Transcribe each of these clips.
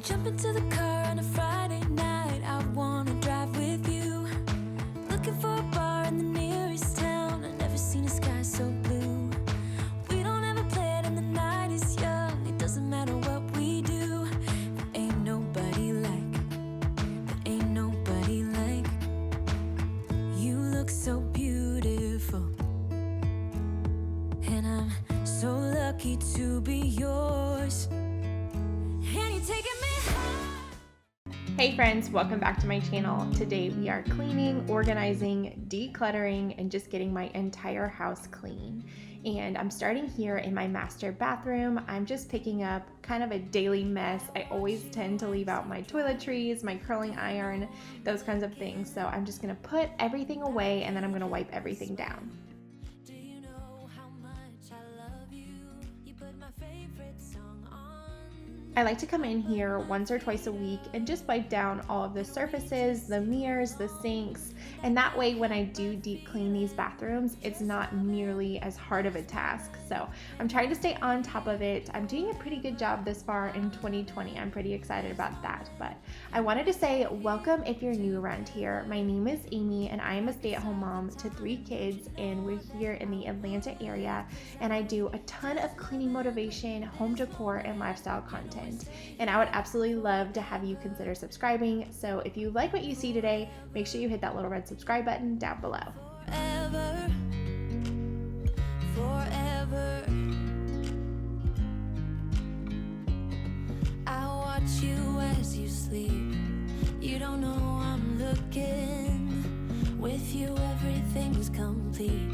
Jump into the car on a Friday night, I wanna drive with you. Looking for a bar in the nearest town, I've never seen a sky so blue. We don't ever play it and the night is young, it doesn't matter what we do. There ain't nobody like, there ain't nobody like. You look so beautiful, and I'm so lucky to be yours. And you're taking me high. Hey friends, welcome back to my channel. Today we are cleaning, organizing, decluttering, and just getting my entire house clean. And I'm starting here in my master bathroom. I'm just picking up kind of a daily mess. I always tend to leave out my toiletries, my curling iron, those kinds of things. So I'm just gonna put everything away and then I'm gonna wipe everything down. Do you know how much I love you? You put my favorite song on. I like to come in here once or twice a week and just wipe down all of the surfaces, the mirrors, the sinks, and that way when I do deep clean these bathrooms, it's not nearly as hard of a task. So I'm trying to stay on top of it. I'm doing a pretty good job this far in 2020. I'm pretty excited about that. But I wanted to say welcome if you're new around here. My name is Amy and I am a stay-at-home mom to 3 kids, and we're here in the Atlanta area, and I do a ton of cleaning motivation, home decor, and lifestyle content. And I would absolutely love to have you consider subscribing. So if you like what you see today, make sure you hit that little red subscribe button down below. Forever, forever. I watch you as you sleep. You don't know I'm looking. With you, everything's complete.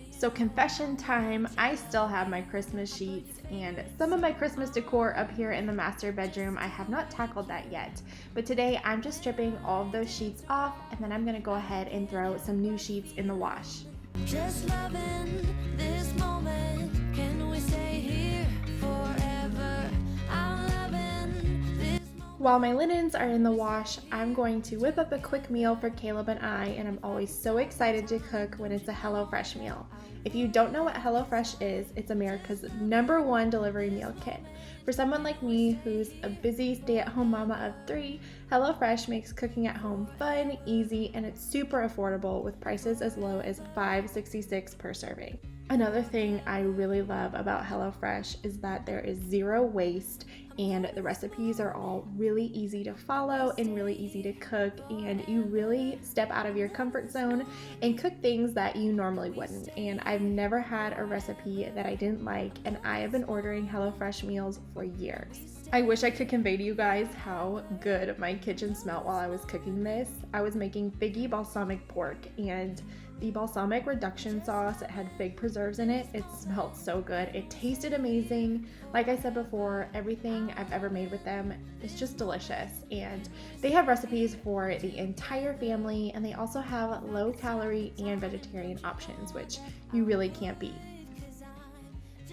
So confession time, I still have my Christmas sheets and some of my Christmas decor up here in the master bedroom. I have not tackled that yet, but today I'm just stripping all of those sheets off, and then I'm gonna go ahead and throw some new sheets in the wash. Just loving this moment. Can we stay here forever? I'm loving this moment. While my linens are in the wash, I'm going to whip up a quick meal for Caleb and I, and I'm always so excited to cook when it's a HelloFresh meal. If you don't know what HelloFresh is, it's America's #1 delivery meal kit. For someone like me who's a busy stay-at-home mama of 3, HelloFresh makes cooking at home fun, easy, and it's super affordable with prices as low as $5.66 per serving. Another thing I really love about HelloFresh is that there is zero waste, and the recipes are all really easy to follow and really easy to cook, and you really step out of your comfort zone and cook things that you normally wouldn't. And I've never had a recipe that I didn't like, and I have been ordering HelloFresh meals for years. I wish I could convey to you guys how good my kitchen smelled while I was cooking this. I was making figgy balsamic pork, and the balsamic reduction sauce, it had fig preserves in it. It smelled so good. It tasted amazing. Like I said before, everything I've ever made with them is just delicious. And they have recipes for the entire family, and they also have low calorie and vegetarian options, which you really can't beat.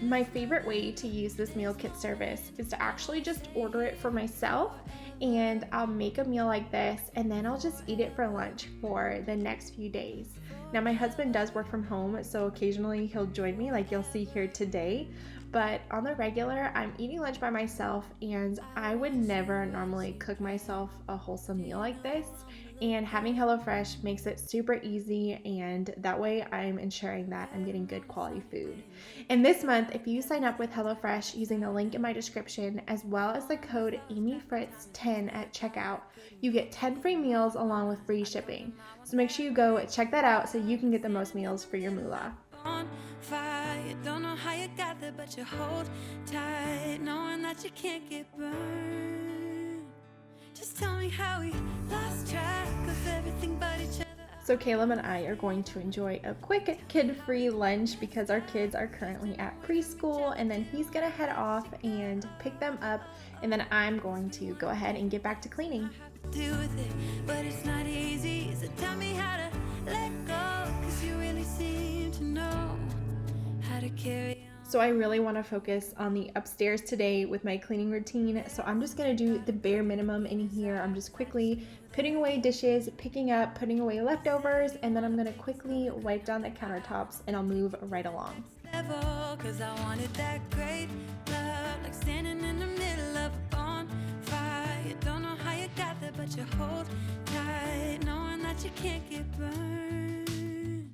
My favorite way to use this meal kit service is to actually just order it for myself, and I'll make a meal like this and then I'll just eat it for lunch for the next few days. Now my husband does work from home, so occasionally he'll join me like you'll see here today, but on the regular I'm eating lunch by myself, and I would never normally cook myself a wholesome meal like this. And having HelloFresh makes it super easy, and that way I'm ensuring that I'm getting good quality food. And this month, if you sign up with HelloFresh using the link in my description, as well as the code AmyFritz10 at checkout, you get 10 free meals along with free shipping. So make sure you go check that out so you can get the most meals for your moolah. On fire, don't know how you got there, but you hold tight, knowing that you can't get burned. Just tell me how we lost track of everything but each other. So Caleb and I are going to enjoy a quick kid-free lunch because our kids are currently at preschool, and then he's gonna head off and pick them up, and then I'm going to go ahead and get back to cleaning. Do with it, but it's not easy. So tell me how to let go, 'cause you really seem to know how to carry on. So I really want to focus on the upstairs today with my cleaning routine. So I'm just going to do the bare minimum in here. I'm just quickly putting away dishes, picking up, putting away leftovers, and then I'm going to quickly wipe down the countertops and I'll move right along. 'Cause I wanted that great love, like standing in the middle of a bonfire. You don't know how you got there, but you hold tight, knowing that you can't get burned.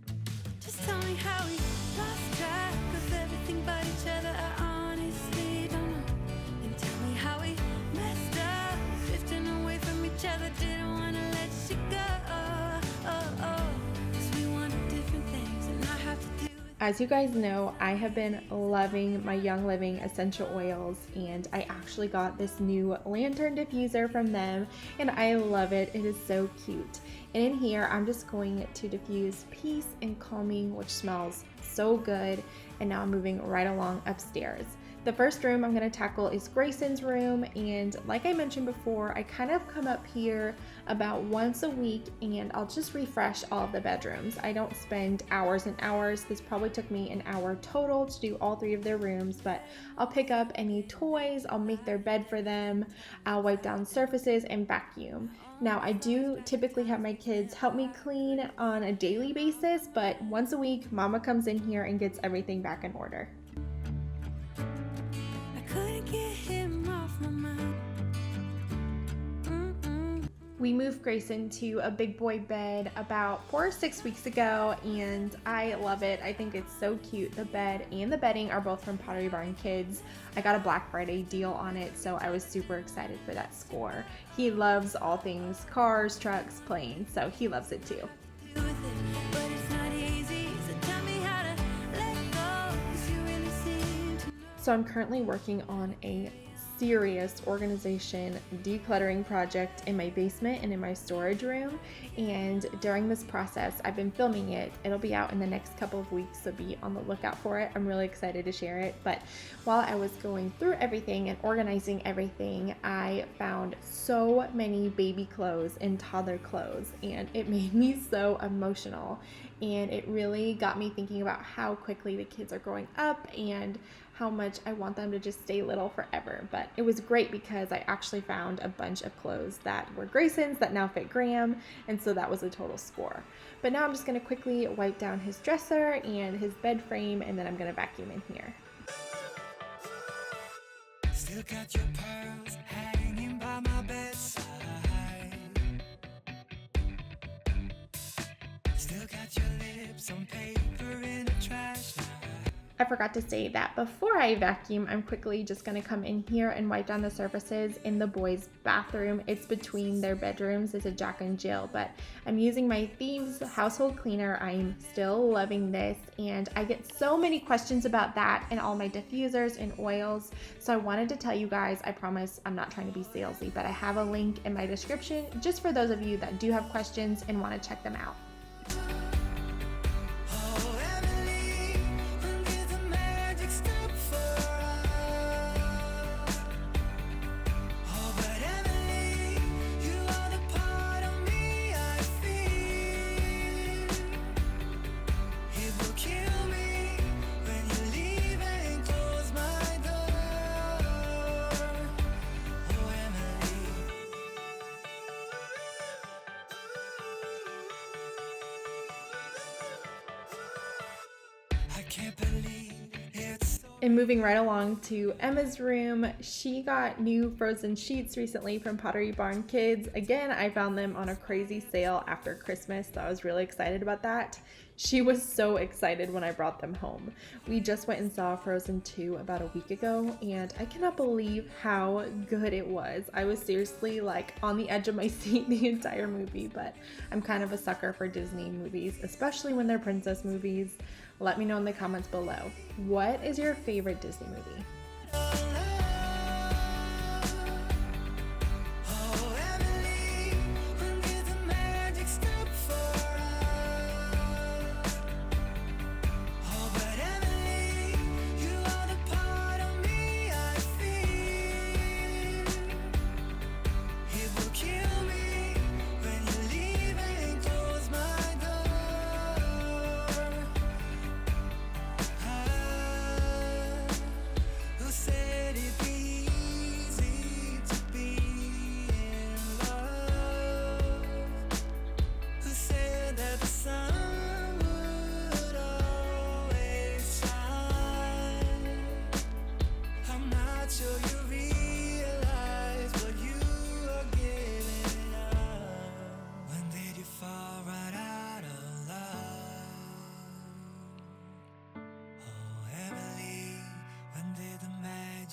Just tell me how we lost track of everything but each other. I honestly don't know. And tell me how we messed up, drifting away from each other. Didn't want to let you go. Cause we wanted different things, and I have to do. As you guys know, I have been loving my Young Living essential oils, and I actually got this new lantern diffuser from them, and I love it. It is so cute. And in here, I'm just going to diffuse peace and calming, which smells so good. And now I'm moving right along upstairs. The first room I'm going to tackle is Grayson's room, and like I mentioned before, I kind of come up here about once a week and I'll just refresh all of the bedrooms. I don't spend hours and hours. This probably took me an hour total to do all 3 of their rooms, but I'll pick up any toys, I'll make their bed for them, I'll wipe down surfaces and vacuum. Now, I do typically have my kids help me clean on a daily basis, but once a week, Mama comes in here and gets everything back in order. We moved Grayson to a big boy bed about 4 or 6 weeks ago, and I love it. I think it's so cute. The bed and the bedding are both from Pottery Barn Kids. I got a Black Friday deal on it, so I was super excited for that score. He loves all things cars, trucks, planes, so he loves it too. So I'm currently working on a serious organization decluttering project in my basement and in my storage room, and during this process I've been filming it. It'll be out in the next couple of weeks, so be on the lookout for it. I'm really excited to share it. But while I was going through everything and organizing everything, I found so many baby clothes and toddler clothes, and it made me so emotional, and it really got me thinking about how quickly the kids are growing up and how much I want them to just stay little forever. But it was great because I actually found a bunch of clothes that were Grayson's that now fit Graham, and so that was a total score. But now I'm just gonna quickly wipe down his dresser and his bed frame, and then I'm gonna vacuum in here. Still got your pearls hanging by my bedside. Still got your lips on paper in a trash. I forgot to say that before I vacuum, I'm quickly just going to come in here and wipe down the surfaces in the boys' bathroom. It's between their bedrooms. It's a Jack and Jill, but I'm using my Thieves household cleaner. I'm still loving this, and I get so many questions about that and all my diffusers and oils. So I wanted to tell you guys, I promise I'm not trying to be salesy, but I have a link in my description just for those of you that do have questions and want to check them out. And moving right along to Emma's room, she got new frozen sheets recently from Pottery Barn Kids. Again, I found them on a crazy sale after Christmas, so I was really excited about that. She was so excited when I brought them home. We just went and saw Frozen 2 about a week ago, and I cannot believe how good it was. I was seriously like on the edge of my seat the entire movie, but I'm kind of a sucker for Disney movies, especially when they're princess movies. Let me know in the comments below. What is your favorite Disney movie?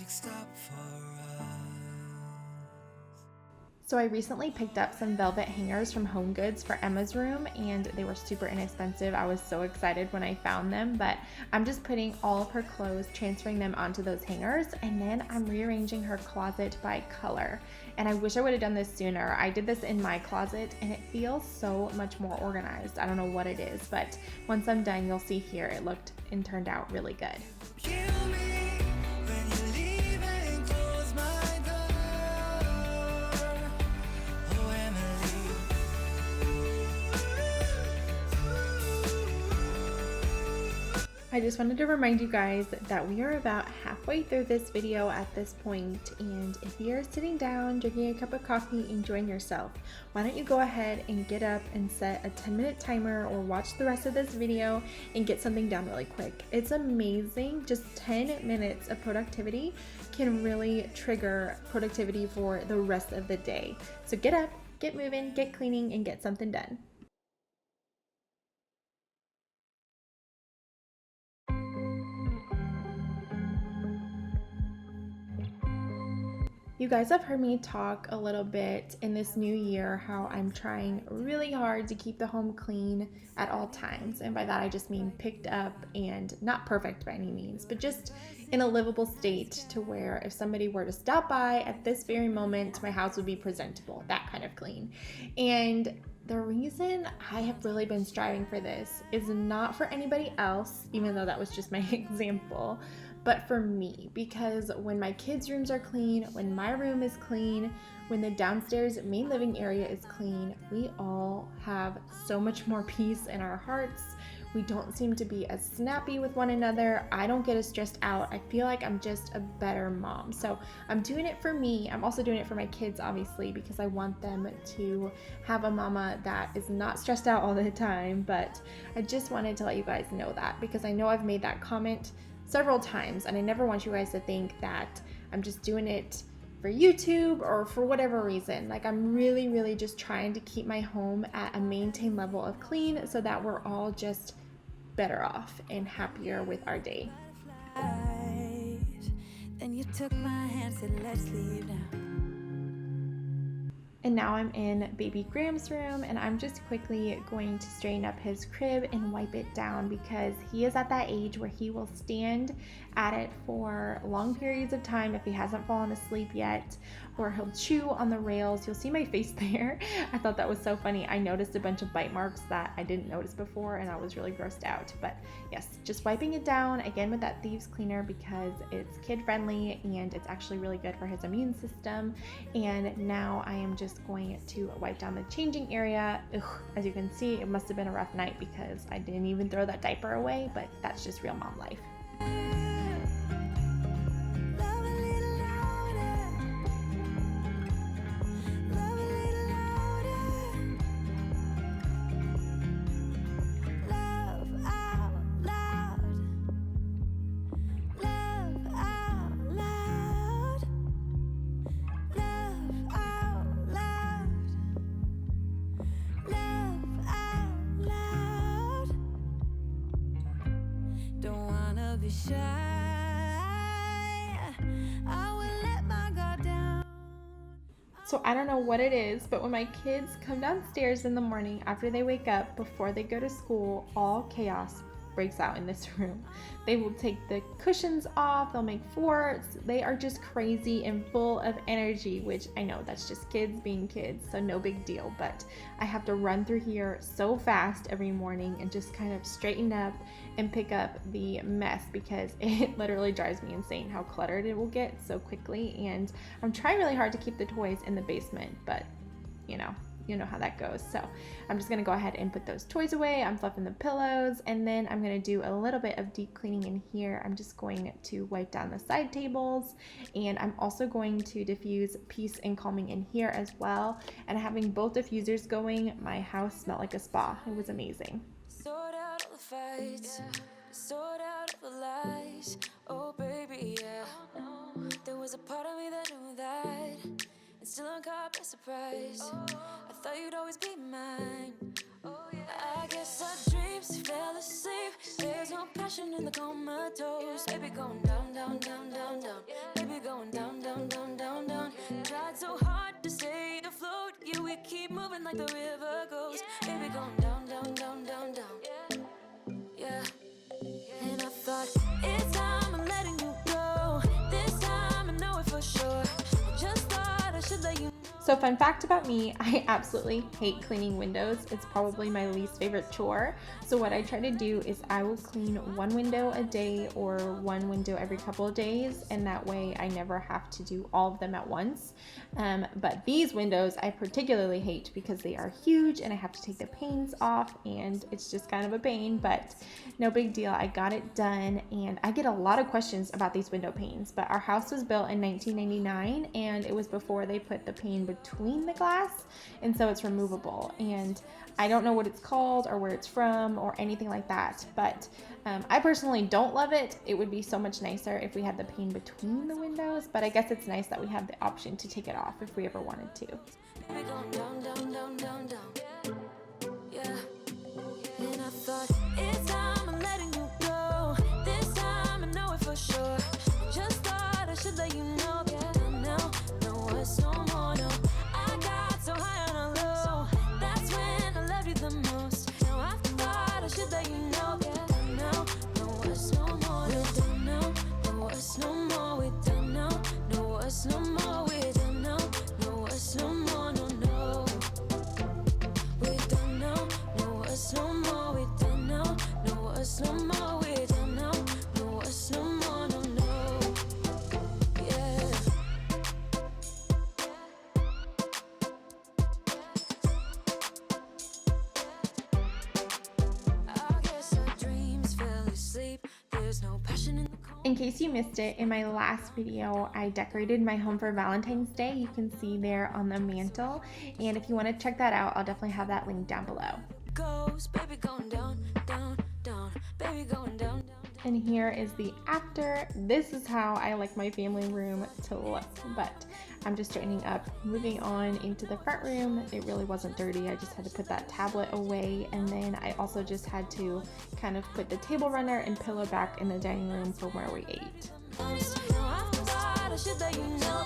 magic stop for us. So I recently picked up some velvet hangers from Home Goods for Emma's room, and they were super inexpensive. I was so excited when I found them, but I'm just putting all of her clothes, transferring them onto those hangers, and then I'm rearranging her closet by color. And I wish I would have done this sooner. I did this in my closet and it feels so much more organized. I don't know what it is, but once I'm done, you'll see here it looked and turned out really good. Kill me when you leave and close my door. Oh, Emily. I just wanted to remind you guys that we are about halfway through this video at this point, and if you're sitting down, drinking a cup of coffee, enjoying yourself, why don't you go ahead and get up and set a 10-minute timer or watch the rest of this video and get something done really quick. It's amazing. Just 10 minutes of productivity can really trigger productivity for the rest of the day. So get up, get moving, get cleaning, and get something done. You guys have heard me talk a little bit in this new year how I'm trying really hard to keep the home clean at all times. And by that I just mean picked up and not perfect by any means, but just in a livable state to where if somebody were to stop by at this very moment, my house would be presentable, that kind of clean. And the reason I have really been striving for this is not for anybody else, even though that was just my example, but for me, because when my kids' rooms are clean, when my room is clean, when the downstairs main living area is clean, we all have so much more peace in our hearts. We don't seem to be as snappy with one another. I don't get as stressed out. I feel like I'm just a better mom. So I'm doing it for me. I'm also doing it for my kids, obviously, because I want them to have a mama that is not stressed out all the time. But I just wanted to let you guys know that, because I know I've made that comment several times, and I never want you guys to think that I'm just doing it for YouTube or for whatever reason. Like, I'm really just trying to keep my home at a maintained level of clean so that we're all just better off and happier with our day. Then you took my hand, said let's leave now. And now I'm in baby Graham's room, and I'm just quickly going to straighten up his crib and wipe it down, because he is at that age where he will stand at it for long periods of time if he hasn't fallen asleep yet, or he'll chew on the rails. You'll see my face there. I thought that was so funny. I noticed a bunch of bite marks that I didn't notice before, and I was really grossed out. But yes, just wiping it down again with that thieves cleaner, because it's kid friendly and it's actually really good for his immune system. And now I am just going to wipe down the changing area. Ugh, as you can see, it must have been a rough night because I didn't even throw that diaper away, but that's just real mom life. Be shy, I will let my guard down. So I don't know what it is, but when my kids come downstairs in the morning after they wake up, before they go to school, all chaos breaks out in this room. They will take the cushions off, they'll make forts. They are just crazy and full of energy, which I know that's just kids being kids, so no big deal, but I have to run through here so fast every morning and just kind of straighten up and pick up the mess, because it literally drives me insane how cluttered it will get so quickly. And I'm trying really hard to keep the toys in the basement, but you know how that goes. So I'm just gonna go ahead and put those toys away. I'm fluffing the pillows, and then I'm gonna do a little bit of deep cleaning in here. I'm just going to wipe down the side tables, and I'm also going to diffuse peace and calming in here as well. And having both diffusers going, my house smelled like a spa. It was amazing. Sort out all the fights, sort out all the lies. Oh baby, yeah. There was a part of me that knew that, and still I'm caught by surprise. I thought you'd always be mine. I guess our dreams fell asleep. There's no passion in the comatose. Baby going down, down, down, down, down. Baby keep moving like the river goes. Baby, going down, down, down, down, down. Yeah. And I thought, it's time I'm letting you go. This time I know it for sure. I just thought I should let you know. So fun fact about me, I absolutely hate cleaning windows. It's probably my least favorite chore. So what I try to do is I will clean one window a day or one window every couple of days, and that way I never have to do all of them at once. But these windows I particularly hate because they are huge and I have to take the panes off, and it's just kind of a pain, but no big deal. I got it done, and I get a lot of questions about these window panes, but our house was built in 1999 and it was before they put the pane between the glass, and so it's removable, and I don't know what it's called or where it's from or anything like that, but I personally don't love it. It would be so much nicer if we had the pane between the windows, but I guess it's nice that we have the option to take it off if we ever wanted to. Baby, going down, down, down, down, down. Yeah. And I thought, it's time I'm letting you go. This time I know it for sure. Just thought I should let you know. Yeah. Now, no, it's no more, no. I got so high on a low. That's when I loved you the most. Now I thought I should let you know. Yeah. Now, no, it's no more. We're done now. No, it's no more. We're done now. No, it's no more. We're done now. No, it's no more. No, no. We're done now. No, it's no more. We're done now. No, it's no more. We're done now. No, it's no more. No, no. Yeah. I guess our dreams fell asleep. There's no passion in the In case you missed it, in my last video, I decorated my home for Valentine's Day. You can see there on the mantle. And if you want to check that out, I'll definitely have that link down below. goes. Baby, going down, down, down. Baby, going down, down. And here is the after. This is how I like my family room to look, but I'm just straightening up. Moving on into the front room, it really wasn't dirty. I just had to put that tablet away, and then I also just had to kind of put the table runner and pillow back in the dining room for where we ate. Now I thought I should let you know.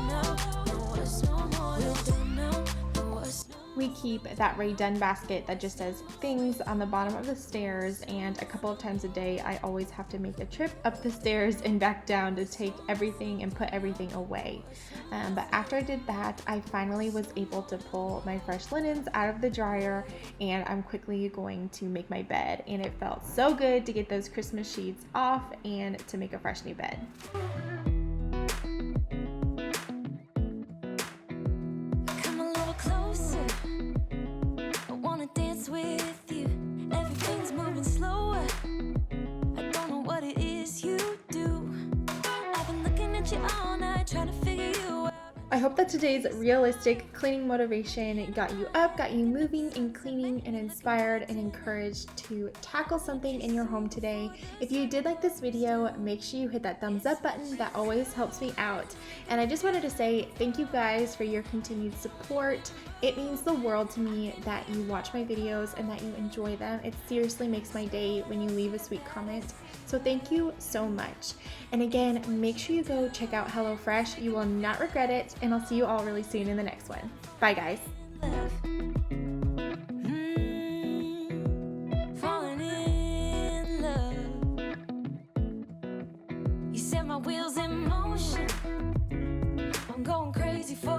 No, it's no more. We're done now. No, it's no more. We keep that Ray Dunn basket that just says things on the bottom of the stairs, and a couple of times a day I always have to make a trip up the stairs and back down to take everything and put everything away. But after I did that, I finally was able to pull my fresh linens out of the dryer, and I'm quickly going to make my bed, and it felt so good to get those Christmas sheets off and to make a fresh new bed. Come a little closer. I wanna dance with you. Everything's moving slower. I don't know what it is you do. I've been looking at you all night, trying to figure you out. I hope that today's realistic cleaning motivation got you up, got you moving and cleaning and inspired and encouraged to tackle something in your home today. If you did like this video, make sure you hit that thumbs up button. That always helps me out. And I just wanted to say thank you guys for your continued support. It means the world to me that you watch my videos and that you enjoy them. It seriously makes my day when you leave a sweet comment. So thank you so much. And again, make sure you go check out HelloFresh. You will not regret it. And I'll see you all really soon in the next one. Bye, guys. Falling in love. You set my wheels in motion. I'm going crazy for